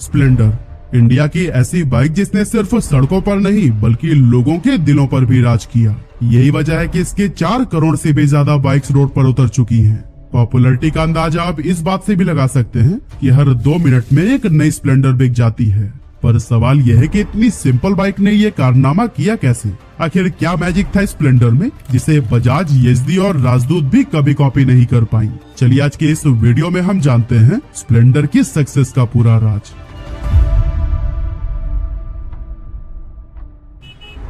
Splendor, India की ऐसी bike जिसने सिर्फ सड़कों पर नहीं बल्कि लोगों के दिलों पर भी राज किया। यही वजह है कि इसके 4 करोड़ से भी ज्यादा बाइक्स रोड पर उतर चुकी हैं। पॉपुलैरिटी का अंदाजा आप इस बात से भी लगा सकते हैं कि हर 2 मिनट में एक नई स्प्लेंडर बिक जाती है। पर सवाल यह है कि इतनी सिंपल बाइक ने ये कारनामा किया कैसे? आखिर क्या मैजिक था स्प्लेंडर में जिसे बजाज, येज़दी और राजदूत भी कभी कॉपी नहीं कर पाई? चलिए आज के इस वीडियो में हम जानते हैं स्प्लेंडर की सक्सेस का पूरा राज।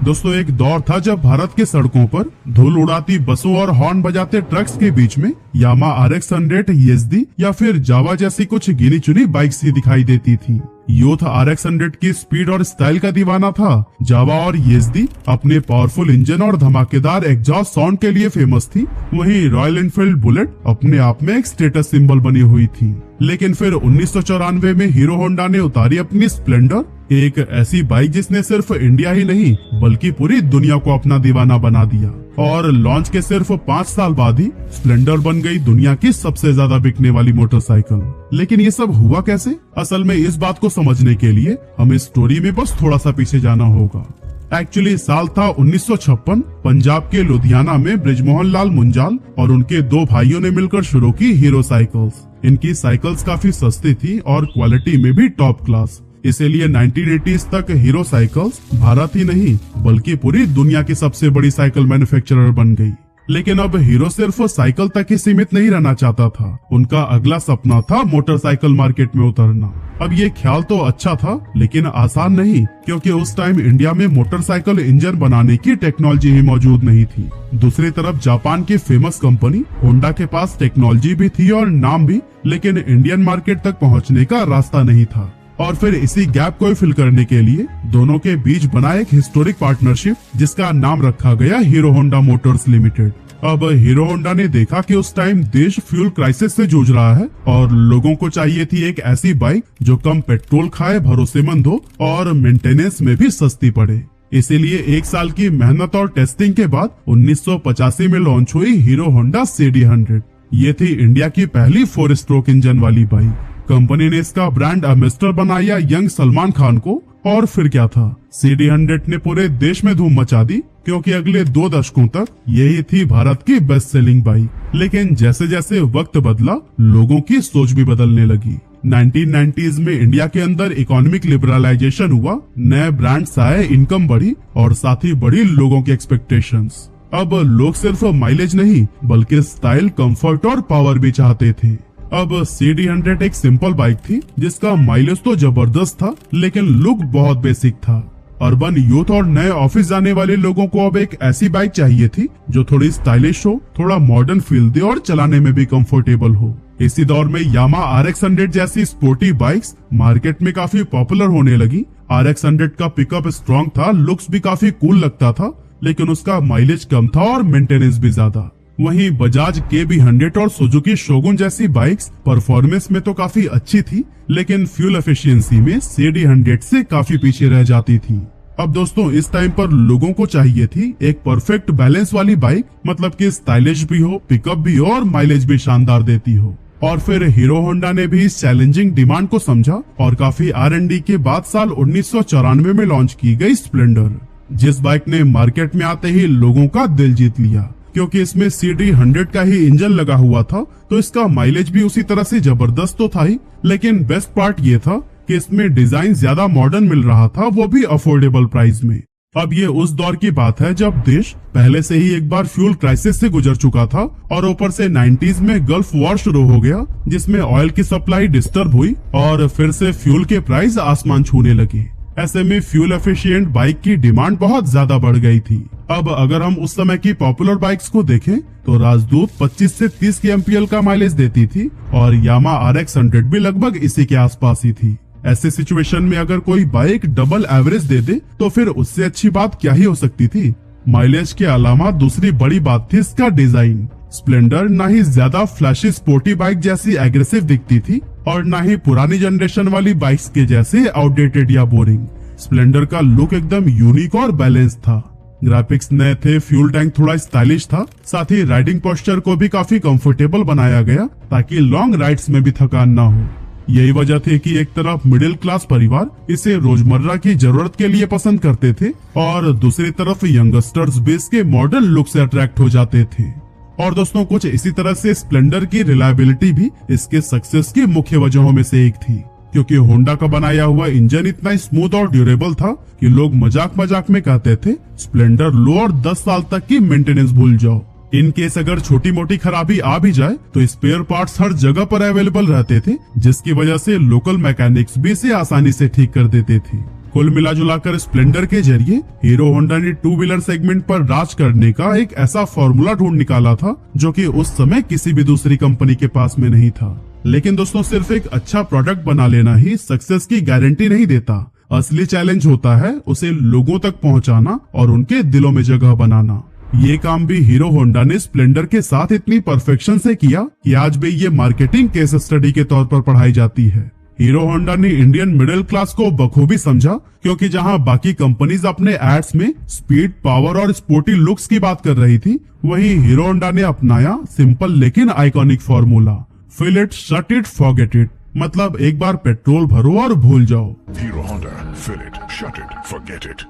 दोस्तों, एक दौर था जब भारत के सड़कों पर धूल उड़ाती बसों और हॉर्न बजाते ट्रक्स के बीच में यामा RX-100, येज़दी या फिर जावा जैसी कुछ गिनी चुनी बाइक्स ही दिखाई देती थी। यूथ RX-100 की स्पीड और स्टाइल का दीवाना था। जावा और येज़दी अपने पावरफुल इंजन और धमाकेदार एग्जॉस्ट साउंड के लिए फेमस थी। वहीं रॉयल एनफील्ड बुलेट अपने आप में एक स्टेटस सिंबल बनी हुई थी। लेकिन फिर 1994 में हीरो होंडा ने उतारी अपनी स्प्लेंडर, एक ऐसी बाइक जिसने सिर्फ इंडिया ही नहीं बल्कि पूरी दुनिया को अपना दीवाना बना दिया। और लॉन्च के सिर्फ 5 साल बाद ही स्प्लेंडर बन गई दुनिया की सबसे ज्यादा बिकने वाली मोटरसाइकिल। लेकिन ये सब हुआ कैसे? असल में इस बात को समझने के लिए हमें स्टोरी में बस थोड़ा सा पीछे जाना होगा। एक्चुअली साल था 1956। पंजाब के लुधियाना में ब्रिजमोहन लाल मुंजाल और उनके 2 भाइयों ने मिलकर शुरू की हीरो साइकिल्स। इनकी साइकिल्स काफी सस्ती थी और क्वालिटी में भी टॉप क्लास। इसीलिए 1980s तक हीरो साइकिल्स भारत ही नहीं बल्कि पूरी दुनिया की सबसे बड़ी साइकिल मैन्युफैक्चरर बन गई। लेकिन अब हीरो सिर्फ साइकिल तक ही सीमित नहीं रहना चाहता था। उनका अगला सपना था मोटरसाइकिल मार्केट में उतरना। अब ये ख्याल तो अच्छा था लेकिन आसान नहीं, क्योंकि उस टाइम इंडिया में मोटरसाइकिल इंजन बनाने की टेक्नोलॉजी ही मौजूद नहीं थी। दूसरी तरफ जापान की फेमस कंपनी होंडा के पास टेक्नोलॉजी भी थी और नाम भी, लेकिन इंडियन मार्केट तक पहुँचने का रास्ता नहीं था। और फिर इसी गैप को फिल करने के लिए दोनों के बीच बना एक हिस्टोरिक पार्टनरशिप जिसका नाम रखा गया हीरो होंडा मोटर्स लिमिटेड। अब हीरो होंडा ने देखा कि उस टाइम देश फ्यूल क्राइसिस से जूझ रहा है और लोगों को चाहिए थी एक ऐसी बाइक जो कम पेट्रोल खाए, भरोसेमंद हो और मेंटेनेंस में भी सस्ती पड़े। इसीलिए 1 साल की मेहनत और टेस्टिंग के बाद 1985 में लॉन्च हुई हीरो होंडा CD100। ये थी इंडिया की पहली 4 स्ट्रोक इंजन वाली बाइक। कंपनी ने इसका ब्रांड एम्बेसडर बनाया यंग सलमान खान को। और फिर क्या था, CD100 ने पूरे देश में धूम मचा दी, क्योंकि अगले 2 दशकों तक यही थी भारत की बेस्ट सेलिंग बाइक। लेकिन जैसे जैसे वक्त बदला लोगों की सोच भी बदलने लगी। 1990s में इंडिया के अंदर इकोनॉमिक लिबरलाइजेशन हुआ, नए ब्रांड्स आए, इनकम बढ़ी और साथ ही बढ़ी लोगों की एक्सपेक्टेशंस। अब लोग सिर्फ माइलेज नहीं बल्कि स्टाइल, कंफर्ट और पावर भी चाहते थे। अब CD100 एक सिंपल बाइक थी जिसका माइलेज तो जबरदस्त था लेकिन लुक बहुत बेसिक था। अर्बन यूथ और नए ऑफिस जाने वाले लोगों को अब एक ऐसी बाइक चाहिए थी जो थोड़ी स्टाइलिश हो, थोड़ा मॉडर्न फील दे और चलाने में भी कंफर्टेबल हो। इसी दौर में यामा RX-100 जैसी स्पोर्टी बाइक्स मार्केट में काफी पॉपुलर होने लगी। RX-100 का पिकअप स्ट्रॉन्ग था, लुक्स भी काफी कूल लगता था, लेकिन उसका माइलेज कम था और मेंटेनेंस भी ज्यादा। वहीं बजाज KB100 और सुजुकी शोगुन जैसी बाइक्स परफॉर्मेंस में तो काफी अच्छी थी, लेकिन फ्यूल एफिशिएंसी में CD100 से काफी पीछे रह जाती थी। अब दोस्तों, इस टाइम पर लोगों को चाहिए थी एक परफेक्ट बैलेंस वाली बाइक, मतलब कि स्टाइलिश भी हो, पिकअप भी हो और माइलेज भी शानदार देती हो। और फिर हीरो होंडा ने भी इस चैलेंजिंग डिमांड को समझा और काफी R&D के बाद साल 1994 में लॉन्च की गई स्प्लेंडर, जिस बाइक ने मार्केट में आते ही लोगों का दिल जीत लिया। क्योंकि इसमें CD100 का ही इंजन लगा हुआ था तो इसका माइलेज भी उसी तरह से जबरदस्त तो था ही, लेकिन बेस्ट पार्ट ये था कि इसमें डिजाइन ज्यादा मॉडर्न मिल रहा था, वो भी अफोर्डेबल प्राइस में। अब ये उस दौर की बात है जब देश पहले से ही एक बार फ्यूल क्राइसिस से गुजर चुका था और ऊपर से 90s में गल्फ वॉर शुरू हो गया, जिसमें ऑयल की सप्लाई डिस्टर्ब हुई और फिर से फ्यूल के प्राइस आसमान छूने लगे। ऐसे में फ्यूल एफिशिएंट बाइक की डिमांड बहुत ज्यादा बढ़ गई थी। अब अगर हम उस समय की पॉपुलर बाइक्स को देखें तो राजदूत 25 से 30 kmpl का माइलेज देती थी और यामा RX-100 भी लगभग इसी के आसपास ही थी। ऐसे सिचुएशन में अगर कोई बाइक डबल एवरेज दे दे तो फिर उससे अच्छी बात क्या ही हो सकती थी। माइलेज के अलावा दूसरी बड़ी बात थी इसका डिजाइन। स्प्लेंडर ना ही ज्यादा फ्लैशी स्पोर्टी बाइक जैसी एग्रेसिव दिखती थी और ना ही पुरानी जनरेशन वाली बाइक्स के जैसे आउटडेटेड या बोरिंग। स्प्लेंडर का लुक एकदम यूनिक और बैलेंस था। ग्राफिक्स नए थे, फ्यूल टैंक थोड़ा स्टाइलिश था, साथ ही राइडिंग पोस्चर को भी काफी कंफर्टेबल बनाया गया ताकि लॉन्ग राइड्स में भी थकान ना हो। यही वजह थी कि एक तरफ मिडिल क्लास परिवार इसे रोजमर्रा की जरूरत के लिए पसंद करते थे और दूसरी तरफ यंगस्टर्स भी इसके मॉडर्न लुक से अट्रैक्ट हो जाते थे। और दोस्तों कुछ इसी तरह से स्प्लेंडर की रिलायबिलिटी भी इसके सक्सेस की मुख्य वजहों में से एक थी, क्योंकि होंडा का बनाया हुआ इंजन इतना स्मूथ और ड्यूरेबल था कि लोग मजाक मजाक में कहते थे स्प्लेंडर लो और 10 साल तक की मेंटेनेंस भूल जाओ। इन केस अगर छोटी मोटी खराबी आ भी जाए तो स्पेयर पार्ट्स हर जगह पर अवेलेबल रहते थे, जिसकी वजह से लोकल मैकेनिक्स भी इसे आसानी से ठीक कर देते थे। कुल मिला जुलाकर स्प्लेंडर के जरिए हीरो होंडा ने टू व्हीलर सेगमेंट पर राज करने का एक ऐसा फॉर्मूला ढूंढ निकाला था जो कि उस समय किसी भी दूसरी कंपनी के पास में नहीं था। लेकिन दोस्तों सिर्फ एक अच्छा प्रोडक्ट बना लेना ही सक्सेस की गारंटी नहीं देता। असली चैलेंज होता है उसे लोगों तक पहुंचाना और उनके दिलों में जगह बनाना। ये काम भी हीरो होंडा ने स्प्लेंडर के साथ इतनी परफेक्शन से किया कि आज भी ये मार्केटिंग केस स्टडी के तौर पर पढ़ाई जाती है। हीरो होंडा ने इंडियन मिडिल क्लास को बखूबी समझा, क्योंकि जहां बाकी कंपनीज अपने एड्स में स्पीड, पावर और स्पोर्टी लुक्स की बात कर रही थी, वहीं हीरो होंडा ने अपनाया सिंपल लेकिन iconic formula, fill it, shut it, forget it. मतलब एक बार पेट्रोल भरो और भूल जाओ। Hero Honda, fill it, shut it, forget it.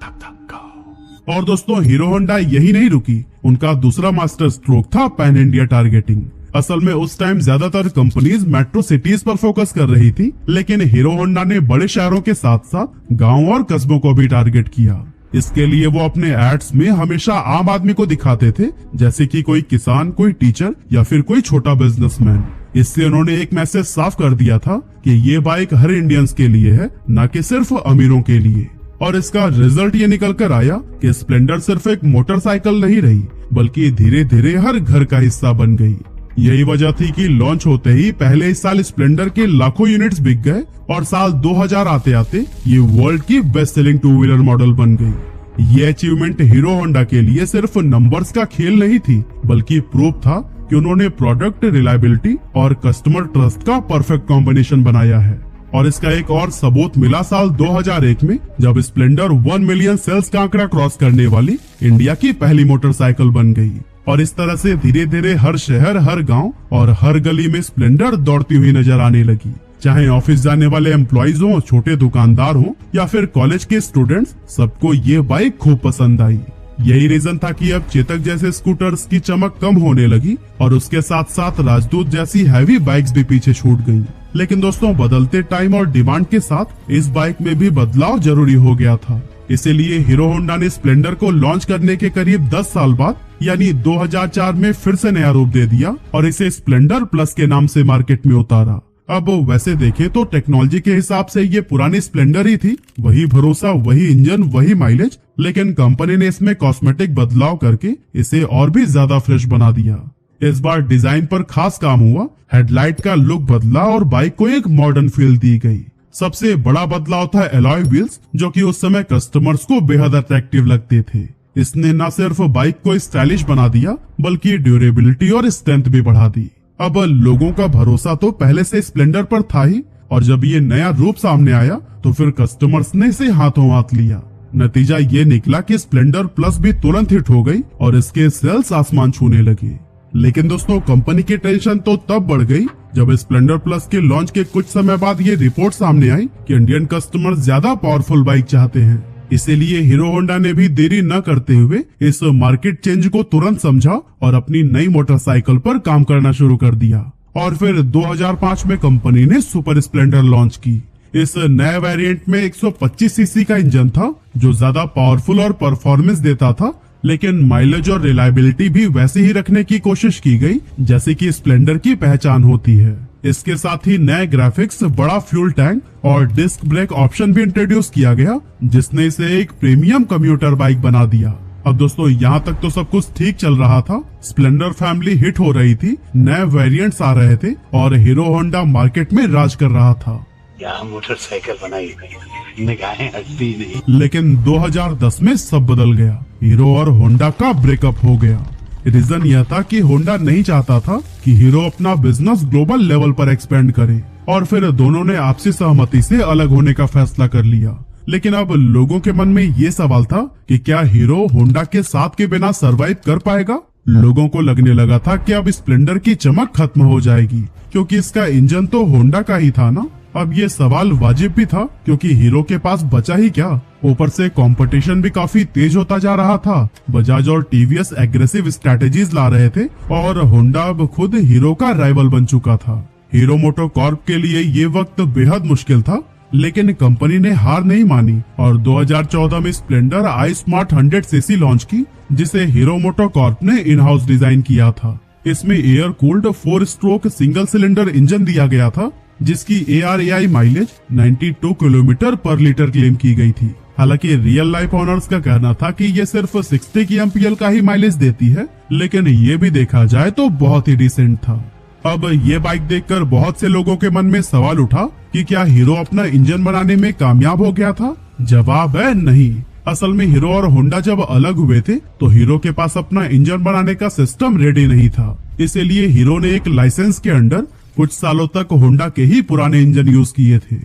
और दोस्तों हीरो होंडा यही नहीं रुकी, उनका दूसरा मास्टर स्ट्रोक था पैन इंडिया टारगेटिंग। असल में उस टाइम ज्यादातर कंपनीज मेट्रो सिटीज पर फोकस कर रही थी, लेकिन हीरो होंडा ने बड़े शहरों के साथ साथ गाँव और कस्बों को भी टारगेट किया। इसके लिए वो अपने एड्स में हमेशा आम आदमी को दिखाते थे, जैसे कि कोई किसान, कोई टीचर या फिर कोई छोटा बिजनेसमैन। इससे उन्होंने एक मैसेज साफ कर दिया था कि ये बाइक हर इंडियंस के लिए है, न कि सिर्फ अमीरों के लिए। और इसका रिजल्ट ये निकल कर आया कि स्प्लेंडर सिर्फ एक मोटरसाइकिल नहीं रही, बल्कि धीरे धीरे हर घर का हिस्सा बन गई। यही वजह थी कि लॉन्च होते ही पहले ही साल स्प्लेंडर के लाखों यूनिट्स बिक गए और साल 2000 आते आते ये वर्ल्ड की best selling two wheeler model बन गई। ये अचीवमेंट हीरो होंडा के लिए सिर्फ नंबर्स का खेल नहीं थी, बल्कि प्रूफ था कि उन्होंने प्रोडक्ट रिलायबिलिटी और कस्टमर ट्रस्ट का परफेक्ट कॉम्बिनेशन बनाया है। और इसका एक और सबूत मिला साल 2001 में, जब स्प्लेंडर 1 मिलियन सेल्स का आंकड़ा क्रॉस करने वाली इंडिया की पहली मोटरसाइकिल बन गई। और इस तरह से धीरे धीरे हर शहर, हर गांव और हर गली में स्प्लेंडर दौड़ती हुई नजर आने लगी। चाहे ऑफिस जाने वाले एम्प्लॉइज हो, छोटे दुकानदार हो या फिर कॉलेज के स्टूडेंट्स, सबको ये बाइक खूब पसंद आई। यही रीजन था कि अब चेतक जैसे स्कूटर्स की चमक कम होने लगी और उसके साथ साथ राजदूत जैसी हैवी बाइक्स भी पीछे छूट गईं। लेकिन दोस्तों बदलते टाइम और डिमांड के साथ इस बाइक में भी बदलाव जरूरी हो गया था। इसीलिए हीरो होंडा ने स्प्लेंडर को लॉन्च करने के करीब 10 साल बाद यानी 2004 में फिर से नया रूप दे दिया और इसे स्प्लेंडर प्लस के नाम से मार्केट में उतारा। अब वैसे देखें तो टेक्नोलॉजी के हिसाब से ये पुरानी स्प्लेंडर ही थी, वही भरोसा, वही इंजन, वही माइलेज, लेकिन कंपनी ने इसमें कॉस्मेटिक बदलाव करके इसे और भी ज्यादा फ्रेश बना दिया। इस बार डिजाइन पर खास काम हुआ, हेडलाइट का लुक बदला और बाइक को एक मॉडर्न फील दी गई। सबसे बड़ा बदलाव था एलॉय व्हील्स, जो कि उस समय कस्टमर्स को बेहद अट्रैक्टिव लगते थे। इसने न सिर्फ बाइक को स्टाइलिश बना दिया, बल्कि ड्यूरेबिलिटी और स्ट्रेंथ भी बढ़ा दी। अब लोगों का भरोसा तो पहले से स्प्लेंडर पर था ही, और जब ये नया रूप सामने आया तो फिर कस्टमर्स ने इसे हाथों हाथ लिया। नतीजा ये निकला कि स्प्लेंडर प्लस भी तुरंत हिट हो गई और इसके सेल्स आसमान छूने लगे। लेकिन दोस्तों कंपनी की टेंशन तो तब बढ़ गई जब स्प्लेंडर प्लस के लॉन्च के कुछ समय बाद ये रिपोर्ट सामने आई कि इंडियन कस्टमर्स ज्यादा पावरफुल बाइक चाहते हैं। इसीलिए हीरो होंडा ने भी देरी न करते हुए इस मार्केट चेंज को तुरंत समझा और अपनी नई मोटरसाइकिल पर काम करना शुरू कर दिया। और फिर 2005 में कंपनी ने सुपर स्प्लेंडर लॉन्च की। इस नए वेरिएंट में 125 सीसी का इंजन था, जो ज्यादा पावरफुल और परफॉर्मेंस देता था, लेकिन माइलेज और रिलायबिलिटी भी वैसे ही रखने की कोशिश की गई जैसे कि स्प्लेंडर की पहचान होती है। इसके साथ ही नए ग्राफिक्स, बड़ा फ्यूल टैंक और डिस्क ब्रेक ऑप्शन भी इंट्रोड्यूस किया गया, जिसने इसे एक प्रीमियम कम्यूटर बाइक बना दिया। अब दोस्तों यहाँ तक तो सब कुछ ठीक चल रहा था, स्प्लेंडर फैमिली हिट हो रही थी, नए वेरिएंट्स आ रहे थे और हीरो होंडा मार्केट में राज कर रहा था। यहाँ मोटरसाइकिल बनाई गई, निगाहें हटती नहीं। लेकिन 2010 में सब बदल गया। हीरो और होंडा का ब्रेकअप हो गया। रीजन यह था कि होंडा नहीं चाहता था कि हीरो अपना बिजनेस ग्लोबल लेवल पर एक्सपेंड करे, और फिर दोनों ने आपसी सहमति से अलग होने का फैसला कर लिया। लेकिन अब लोगों के मन में ये सवाल था कि क्या हीरो होंडा के साथ के बिना सरवाइव कर पाएगा। लोगों को लगने लगा था कि अब स्प्लेंडर की चमक खत्म हो जाएगी, क्योंकि इसका इंजन तो होंडा का ही था ना। अब ये सवाल वाजिब भी था, क्योंकि हीरो के पास बचा ही क्या। ऊपर से कंपटीशन भी काफी तेज होता जा रहा था। बजाज और टीवीएस एग्रेसिव स्ट्रेटेजीज ला रहे थे और होंडा अब खुद हीरो का राइवल बन चुका था। हीरो मोटोकॉर्प के लिए ये वक्त बेहद मुश्किल था, लेकिन कंपनी ने हार नहीं मानी और 2014 में स्प्लेंडर आई स्मार्ट 100 सीसी लॉन्च की, जिसे हीरो मोटोकॉर्प ने इन हाउस डिजाइन किया था। इसमें air cooled 4 stroke single cylinder engine दिया गया था, जिसकी ARAI माइलेज 92 किलोमीटर पर लीटर क्लेम की गई थी। हालांकि रियल लाइफ ओनर्स का कहना था कि ये सिर्फ 60 की MPL का ही माइलेज देती है, लेकिन ये भी देखा जाए तो बहुत ही डिसेंट था। अब ये बाइक देखकर बहुत से लोगों के मन में सवाल उठा कि क्या हीरो अपना इंजन बनाने में कामयाब हो गया था। जवाब है नहीं। असल में हीरो और होंडा जब अलग हुए थे तो हीरो के पास अपना इंजन बनाने का सिस्टम रेडी नहीं था। इसीलिए हीरो ने एक लाइसेंस के अंडर कुछ सालों तक होंडा के ही पुराने इंजन यूज किए थे।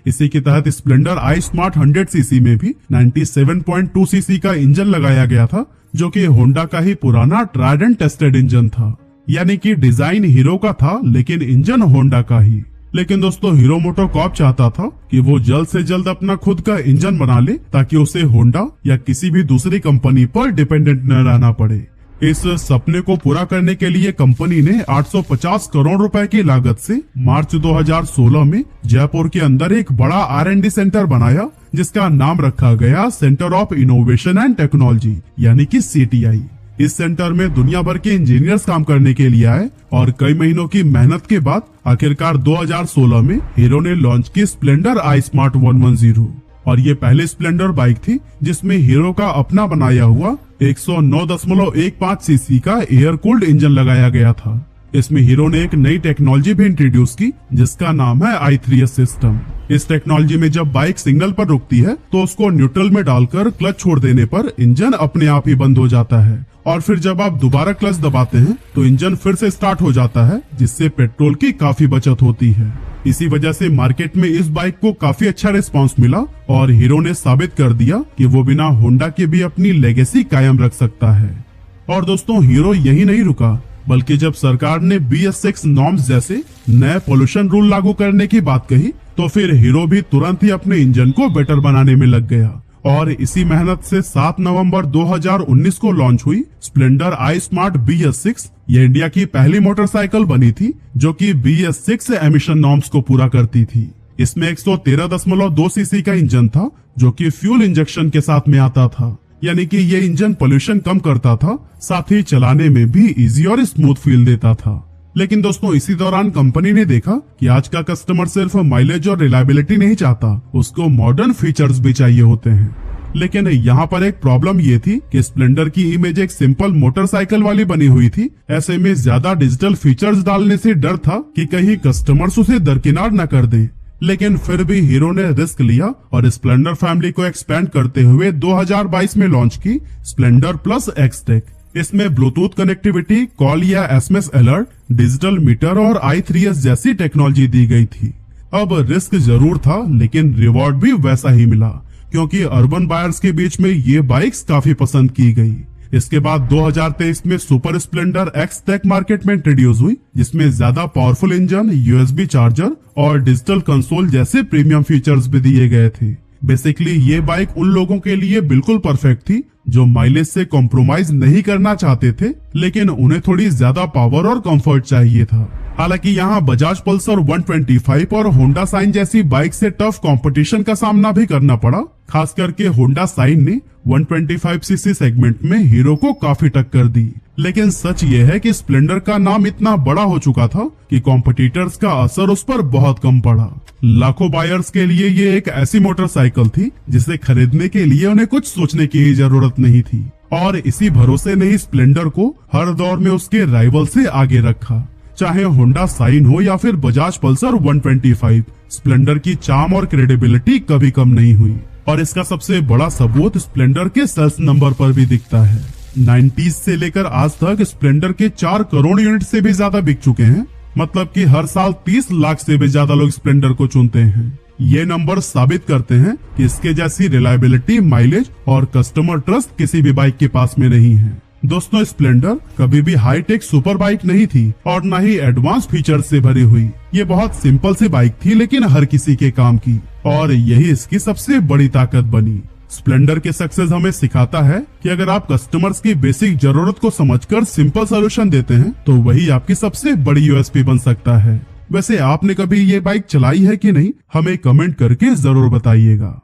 इसी के तहत स्प्लेंडर आई स्मार्ट 100 सीसी में भी 97.2 सीसी का इंजन लगाया गया था, जो कि होंडा का ही पुराना ट्राइड एंड टेस्टेड इंजन था। यानी कि डिजाइन हीरो का था, लेकिन इंजन होंडा का ही। लेकिन दोस्तों, हीरो मोटोकॉर्प चाहता था कि वो जल्द से जल्द अपना खुद का इंजन बना ले, ताकि उसे होंडा या किसी भी दूसरी कंपनी पर डिपेंडेंट न रहना पड़े। इस सपने को पूरा करने के लिए कंपनी ने 850 करोड़ रुपए की लागत से मार्च 2016 में जयपुर के अंदर एक बड़ा R&D सेंटर बनाया, जिसका नाम रखा गया centre of innovation and technology, यानी कि CTI। इस सेंटर में दुनिया भर के इंजीनियर्स काम करने के लिए आए और कई महीनों की मेहनत के बाद आखिरकार 2016 में हीरो ने लॉन्च की स्प्लेंडर आई स्मार्ट 110। और ये पहली स्प्लेंडर बाइक थी जिसमें हीरो का अपना बनाया हुआ 109.15 सीसी का एयर कूल्ड इंजन लगाया गया था। इसमें हीरो ने एक नई टेक्नोलॉजी भी इंट्रोड्यूस की, जिसका नाम है i3S सिस्टम। इस टेक्नोलॉजी में जब बाइक सिग्नल पर रुकती है तो उसको न्यूट्रल में डालकर क्लच छोड़ देने पर इंजन अपने आप ही बंद हो जाता है, और फिर जब आप दोबारा क्लच दबाते हैं तो इंजन फिर से स्टार्ट हो जाता है, जिससे पेट्रोल की काफी बचत होती है। इसी वजह से मार्केट में इस बाइक को काफी अच्छा रिस्पांस मिला और हीरो ने साबित कर दिया कि वो बिना होंडा के भी अपनी लेगेसी कायम रख सकता है। और दोस्तों, हीरो यही नहीं रुका, बल्कि जब सरकार ने BS6 नॉर्म्स जैसे नए पोल्यूशन रूल लागू करने की बात कही, तो फिर हीरो भी तुरंत ही अपने इंजन को बेटर बनाने में लग गया। और इसी मेहनत से 7 नवंबर 2019 को लॉन्च हुई स्प्लेंडर आई स्मार्ट BS6। ये इंडिया की पहली मोटरसाइकिल बनी थी जो कि BS6 एमिशन नॉर्म्स को पूरा करती थी। इसमें 113.2 सीसी का इंजन था, जो कि फ्यूल इंजेक्शन के साथ में आता था। यानी कि ये इंजन पोल्यूशन कम करता था, साथ ही चलाने में भी इजी और स्मूथ फील देता था। लेकिन दोस्तों, इसी दौरान कंपनी ने देखा कि आज का कस्टमर सिर्फ माइलेज और रिलायबिलिटी नहीं चाहता, उसको मॉडर्न फीचर्स भी चाहिए होते हैं। लेकिन यहाँ पर एक प्रॉब्लम ये थी कि स्प्लेंडर की इमेज एक सिंपल मोटरसाइकिल वाली बनी हुई थी। ऐसे में ज्यादा डिजिटल फीचर्स डालने से डर था कि कहीं कस्टमर्स उसे दरकिनार न कर दें। लेकिन फिर भी हीरो ने रिस्क लिया और स्प्लेंडर फैमिली को एक्सपेंड करते हुए 2022 में लॉन्च की स्प्लेंडर प्लस एक्सटेक। इसमें ब्लूटूथ कनेक्टिविटी, कॉल या SMS अलर्ट, डिजिटल मीटर और i3S जैसी टेक्नोलॉजी दी गई थी। अब रिस्क जरूर था, लेकिन रिवॉर्ड भी वैसा ही मिला, क्योंकि अर्बन बायर्स के बीच में ये बाइक्स काफी पसंद की गई। इसके बाद 2023 में सुपर स्प्लेंडर एक्सटेक मार्केट में इंट्रोड्यूस हुई, जिसमें ज्यादा पावरफुल इंजन, USB चार्जर और डिजिटल कंसोल जैसे प्रीमियम फीचर्स भी दिए गए थे। बेसिकली ये बाइक उन लोगों के लिए बिल्कुल परफेक्ट थी जो माइलेज से कॉम्प्रोमाइज नहीं करना चाहते थे, लेकिन उन्हें थोड़ी ज्यादा पावर और कंफर्ट चाहिए था। हालांकि यहाँ बजाज पल्सर 125 और होंडा साइन जैसी बाइक से टफ कंपटीशन का सामना भी करना पड़ा। खास करके होंडा साइन ने 125 सीसी सेगमेंट में हीरो को काफी टक्कर दी। लेकिन सच ये है कि स्प्लेंडर का नाम इतना बड़ा हो चुका था कि कॉम्पिटिटर्स का असर उस पर बहुत कम पड़ा। लाखों बायर्स के लिए ये एक ऐसी मोटरसाइकिल थी जिसे खरीदने के लिए उन्हें कुछ सोचने की ही जरूरत नहीं थी, और इसी भरोसे ने ही स्प्लेंडर को हर दौर में उसके राइवल से आगे रखा। चाहे होंडा साइन हो या फिर बजाज पल्सर 125, स्प्लेंडर की चार्म और क्रेडिबिलिटी कभी कम नहीं हुई। और इसका सबसे बड़ा सबूत स्प्लेंडर के सेल्स नंबर पर भी दिखता है। 90s से लेकर आज तक स्प्लेंडर के 4 करोड़ यूनिट से भी ज्यादा बिक चुके हैं। मतलब कि हर साल 30 लाख से भी ज्यादा लोग स्प्लेंडर को चुनते हैं। ये नंबर साबित करते हैं कि इसके जैसी रिलायबिलिटी, माइलेज और कस्टमर ट्रस्ट किसी भी बाइक के पास में नहीं है। दोस्तों स्प्लेंडर कभी भी हाईटेक सुपर बाइक नहीं थी और न ही एडवांस फीचर से भरी हुई। ये बहुत सिंपल सी बाइक थी लेकिन हर किसी के काम की, और यही इसकी सबसे बड़ी ताकत बनी। स्प्लेंडर के सक्सेस हमें सिखाता है कि अगर आप कस्टमर्स की बेसिक जरूरत को समझकर सिंपल सोल्यूशन देते हैं तो वही आपकी सबसे बड़ी यूएसपी बन सकता है। वैसे आपने कभी ये बाइक चलाई है कि नहीं, हमें कमेंट करके जरूर बताइएगा।